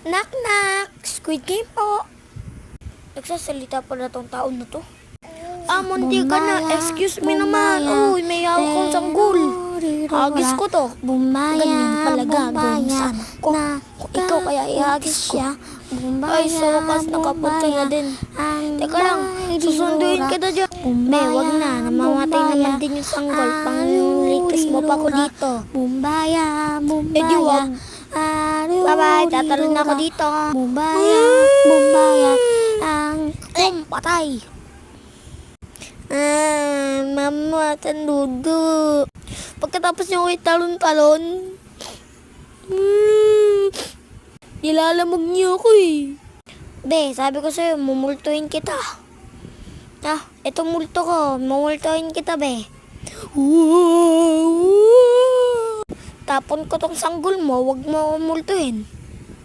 Knock knock! Squid Game po! Nagsasalita pa na tong taon na to. Munti ka na. Excuse me naman. Uy, may hawak kong sanggol. Hagis ko to. Ganyan pala gagawin sa anak ko. Kung ikaw kaya ihagis ko. Ay, sa wakas nakapunta na din. Teka lang, susunduin kita dyan. Wag na. Namamatay naman din yung sanggol. Pangligtas mo pa ko dito. Di wag. Bye-bye, tatalon na ako dito. Patay. Mama, tandudo. Pagkatapos niyo ko talon-talon, nilalamog niyo ako eh. Be, sabi ko sa'yo, mumultuhin kita. Ito multo ko, mumultuhin kita, be. Tapon ko tong sanggol mo, wag mo multuhin.